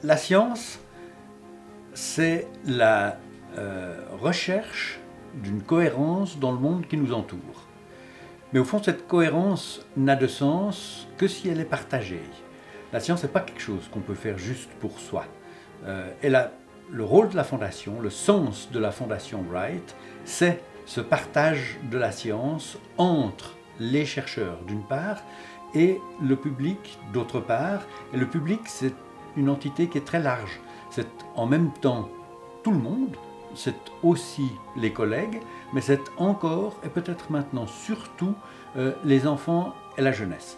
La science, c'est la recherche d'une cohérence dans le monde qui nous entoure. Mais au fond, cette cohérence n'a de sens que si elle est partagée. La science n'est pas quelque chose qu'on peut faire juste pour soi. Le rôle de la Fondation, le sens de la Fondation Wright, c'est ce partage de la science entre les chercheurs d'une part et le public d'autre part. Et le public, c'est une entité qui est très large. C'est en même temps tout le monde, c'est aussi les collègues, mais c'est encore et peut-être maintenant surtout les enfants et la jeunesse.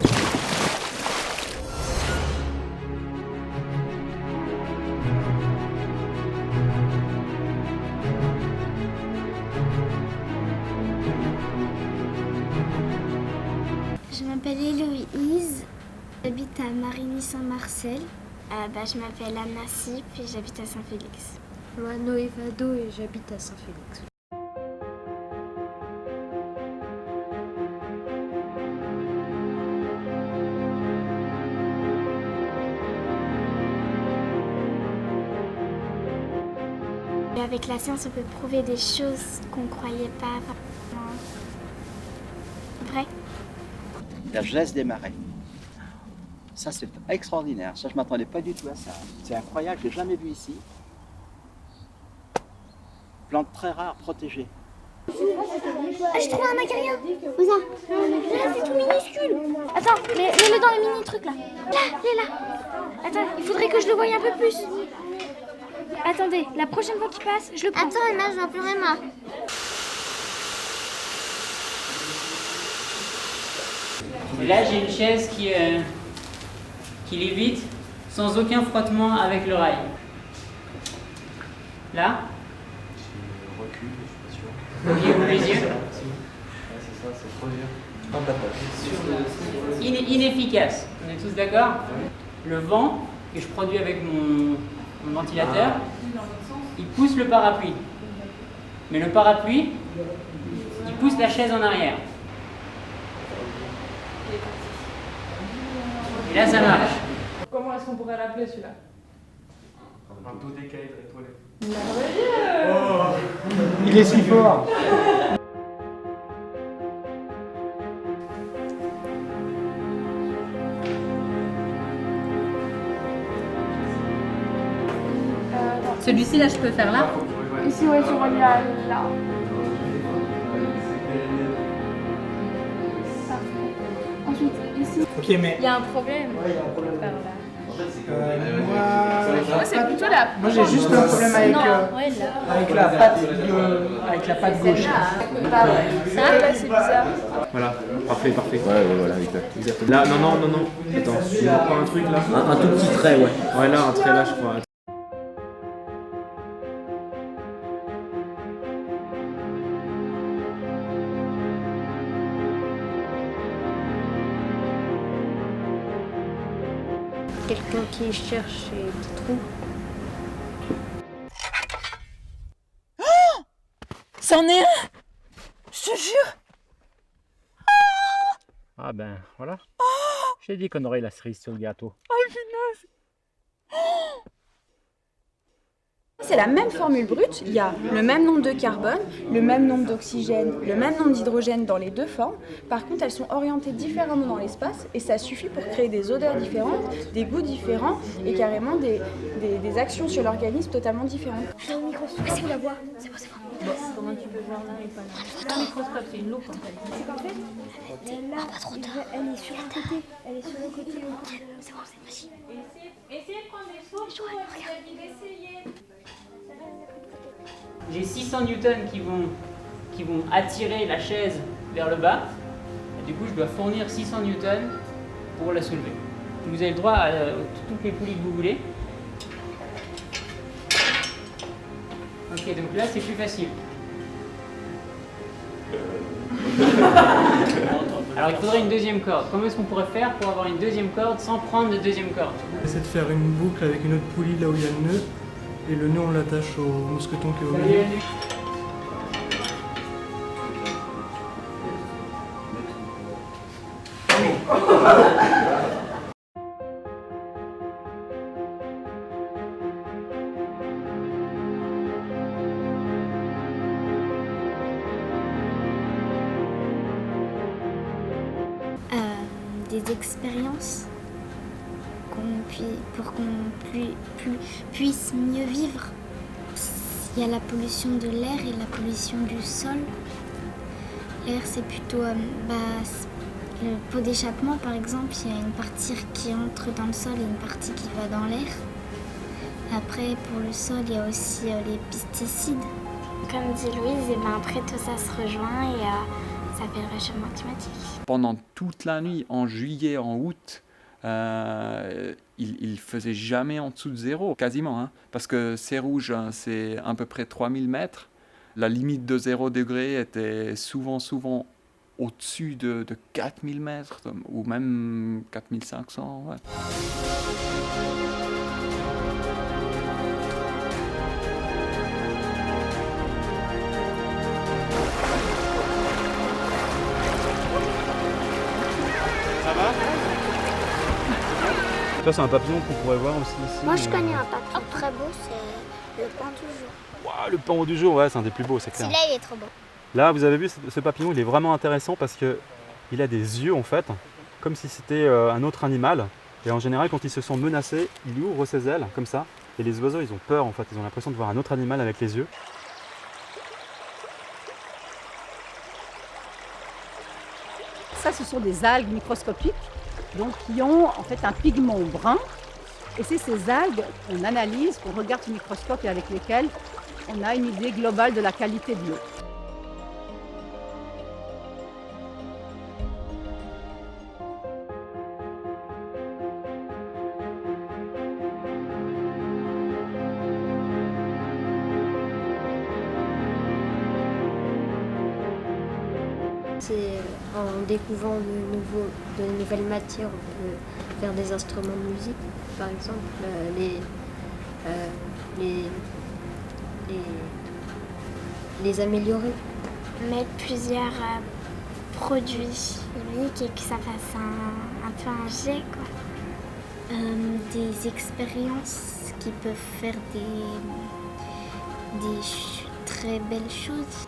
Je m'appelle Héloïse, j'habite à Marigny-Saint-Marcel. Je m'appelle Anna Sip et j'habite à Saint-Félix. Moi, Noé Vado et j'habite à Saint-Félix. Avec la science, on peut prouver des choses qu'on ne croyait pas vraies. La jeunesse des marais. Ça, c'est extraordinaire. Ça, je ne m'attendais pas du tout à ça. C'est incroyable, je ne l'ai jamais vu ici. Plante très rare, protégée. Ah, j'ai trouvé un acarien. Où ça? Là, c'est tout minuscule. Attends, mets-le dans les mini-trucs là. Là, il est là. Attends, il faudrait que je le voie un peu plus. Attendez, la prochaine fois qu'il passe, je le prends. Attends, Anna, je vais en pleurer moi. Et là, j'ai une chaise qui lévite sans aucun frottement avec le rail. Là. Recule, je suis pas sûr. Ouvrez les yeux. C'est ça, c'est trop dur. Inefficace, on est tous d'accord? Le vent que je produis avec mon ventilateur, il pousse le parapluie. Mais le parapluie, il pousse la chaise en arrière. Et là, ça marche. Comment est-ce qu'on pourrait l'appeler celui-là? Un dodécaèdre étoilé. Il est si fort. Celui-ci, là, je peux faire là. Ici, ouais, tu relis à là. Parfait. Ensuite, ici. Ok, mais Il y a un problème. ouais, il y a un problème. Par là. Moi, c'est plutôt là. Moi, j'ai juste un problème avec, Ouais, là. avec la patte gauche. Ça, là, c'est bizarre. Voilà, parfait. Ouais, voilà, exact. Là, non. Attends, tu vois pas un truc là? Un tout petit trait, ouais. Ouais, là, un trait là, je crois. Quelqu'un qui cherche des trous. C'en est un! Je te jure! Ah ben voilà. J'ai dit qu'on aurait la cerise sur le gâteau. C'est la même formule brute, il y a le même nombre de carbone, le même nombre d'oxygène, le même nombre d'hydrogène dans les deux formes. Par contre, elles sont orientées différemment dans l'espace et ça suffit pour créer des odeurs différentes, des goûts différents et carrément des actions sur l'organisme totalement différentes. J'ai un micro, c'est bon la voix. C'est bon. Comment tu peux voir là et pas là? Un microscope, c'est une loupe en fait. C'est qu'en fait, là, pas trop tard. Elle est sur un côté. Elle est sur le côté. C'est bon, c'est vas-y. Essayez de prendre des photos, essayez. J'ai 600 newtons qui vont attirer la chaise vers le bas. Et du coup, je dois fournir 600 newtons pour la soulever. Vous avez le droit à toutes les poulies que vous voulez. Ok, donc là, c'est plus facile. Alors, il faudrait une deuxième corde. Comment est-ce qu'on pourrait faire pour avoir une deuxième corde sans prendre de deuxième corde? On essaie de faire une boucle avec une autre poulie là où il y a le nœud. Et le nœud, on l'attache au mousqueton qui est au milieu. des expériences pour qu'on puisse mieux vivre. Il y a la pollution de l'air et la pollution du sol. L'air, c'est plutôt le pot d'échappement, par exemple. Il y a une partie qui entre dans le sol et une partie qui va dans l'air. Après, pour le sol, il y a aussi les pesticides. Comme dit Louise, et après tout ça se rejoint et ça fait le réchauffement climatique. Pendant toute la nuit, en juillet, en août, il faisait jamais en dessous de 0, quasiment. Hein, parce que c'est rouge, hein, c'est à peu près 3000 mètres. La limite de 0 degré était souvent au-dessus de 4000 mètres, ou même 4500. Ouais. Ça, c'est un papillon qu'on pourrait voir aussi ici. Moi, je connais un papillon très beau, c'est le pan du jour. Wow, le pan du jour, ouais, c'est un des plus beaux, c'est clair. Celui-là, il est trop beau. Là, vous avez vu, ce papillon, il est vraiment intéressant parce qu'il a des yeux, en fait, comme si c'était un autre animal. Et en général, quand il se sent menacé, il ouvre ses ailes, comme ça. Et les oiseaux, ils ont peur, en fait. Ils ont l'impression de voir un autre animal avec les yeux. Ça, ce sont des algues microscopiques, donc qui ont en fait un pigment brun. Et c'est ces algues qu'on analyse, qu'on regarde au microscope et avec lesquelles on a une idée globale de la qualité de l'eau. C'est en découvrant de nouvelles matières, on peut faire des instruments de musique, par exemple, les améliorer. Mettre plusieurs produits chimiques et que ça fasse un peu un jet, quoi. Des expériences qui peuvent faire des très belles choses.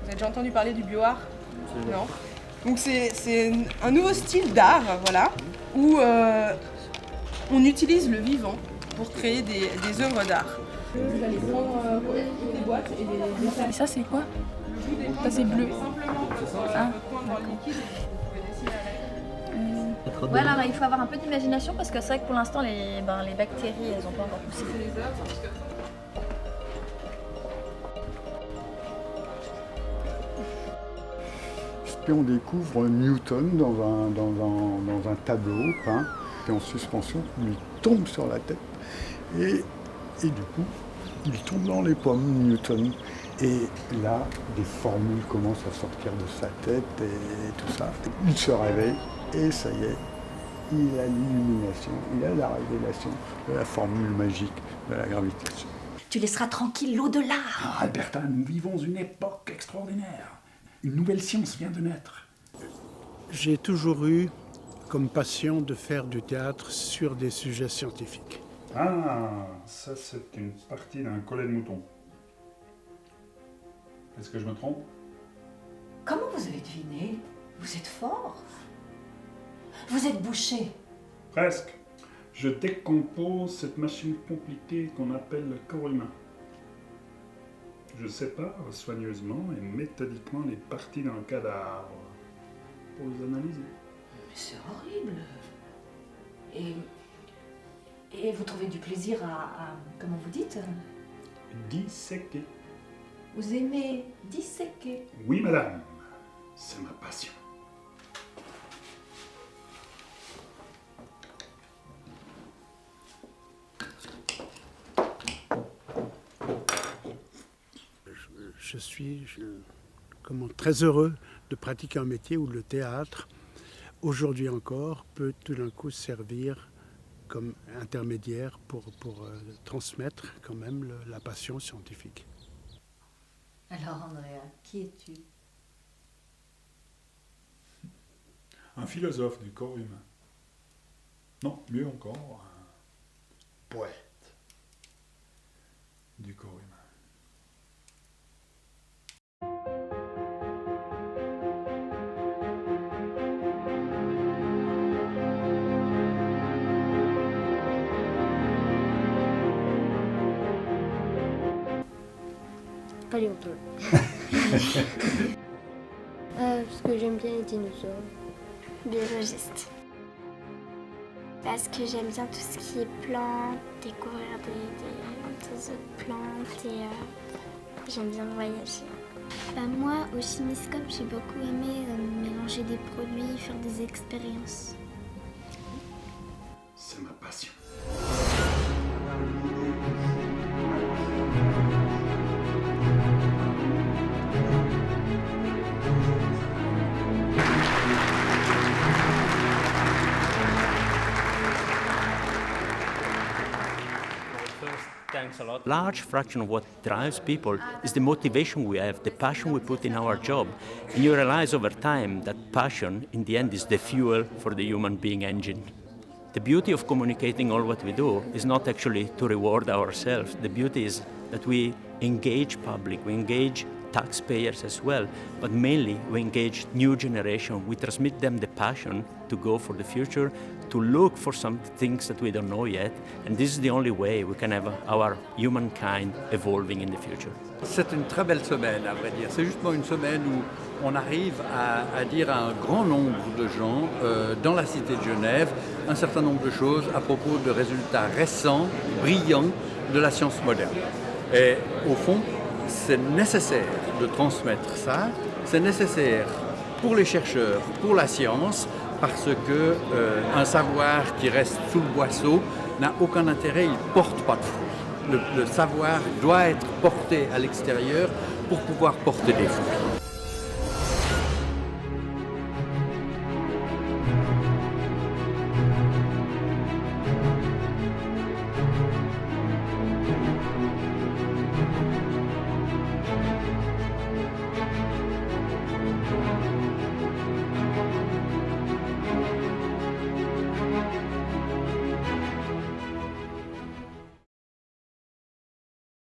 Vous avez déjà entendu parler du bioart? Non. Donc c'est un nouveau style d'art, voilà, où on utilise le vivant pour créer des œuvres d'art. Vous allez prendre des boîtes et des dessins. Et ça c'est quoi? Ça c'est bleu. Ah, d'accord. Ouais, alors il faut avoir un peu d'imagination parce que c'est vrai que pour l'instant les bactéries elles ont pas encore poussé. Et on découvre Newton dans un tableau peint et en suspension, il lui tombe sur la tête et du coup il tombe dans les pommes, Newton. Et là, des formules commencent à sortir de sa tête et tout ça. Il se réveille et ça y est, il a l'illumination, il a la révélation de la formule magique de la gravitation. Tu laisseras tranquille l'au-delà. Ah, Alberta, nous vivons une époque extraordinaire. Une nouvelle science vient de naître. J'ai toujours eu comme passion de faire du théâtre sur des sujets scientifiques. Ah, ça c'est une partie d'un collet de mouton. Est-ce que je me trompe? Comment vous avez deviné? Vous êtes fort. Vous êtes bouché. Presque. Je décompose cette machine compliquée qu'on appelle le corps humain. Je sépare soigneusement et méthodiquement les parties d'un cadavre pour les analyser. Mais c'est horrible. Et vous trouvez du plaisir à comment vous dites? Disséquer. Vous aimez disséquer? Oui, madame. C'est ma passion. je suis très heureux de pratiquer un métier où le théâtre, aujourd'hui encore, peut tout d'un coup servir comme intermédiaire pour transmettre quand même la passion scientifique. Alors Andrea, qui es-tu? Un philosophe du corps humain. Non, mieux encore, un poète du corps humain. Paléontologue. Parce que j'aime bien les dinosaures. Biologiste. Parce que j'aime bien tout ce qui est plantes, découvrir des autres plantes et j'aime bien voyager. Moi, au Chimiscope, j'ai beaucoup aimé mélanger des produits, faire des expériences. C'est ma passion. Large fraction of what drives people is the motivation we have, the passion we put in our job. And you realize over time that passion, in the end, is the fuel for the human being engine. The beauty of communicating all what we do is not actually to reward ourselves. The beauty is that we engage public, we engage taxpayers as well, but mainly we engage new generation. We transmit them the passion to go for the future, to look for some things that we don't know yet, and this is the only way we can have our humankind evolving in the future. C'est une très belle semaine, à vrai dire. C'est justement une semaine où on arrive à dire à un grand nombre de gens dans la cité de Genève un certain nombre de choses à propos de résultats récents, brillants de la science moderne. Et au fond, c'est nécessaire de transmettre ça, c'est nécessaire pour les chercheurs, pour la science, parce que un savoir qui reste sous le boisseau n'a aucun intérêt, il ne porte pas de fruits. Le savoir doit être porté à l'extérieur pour pouvoir porter des fruits.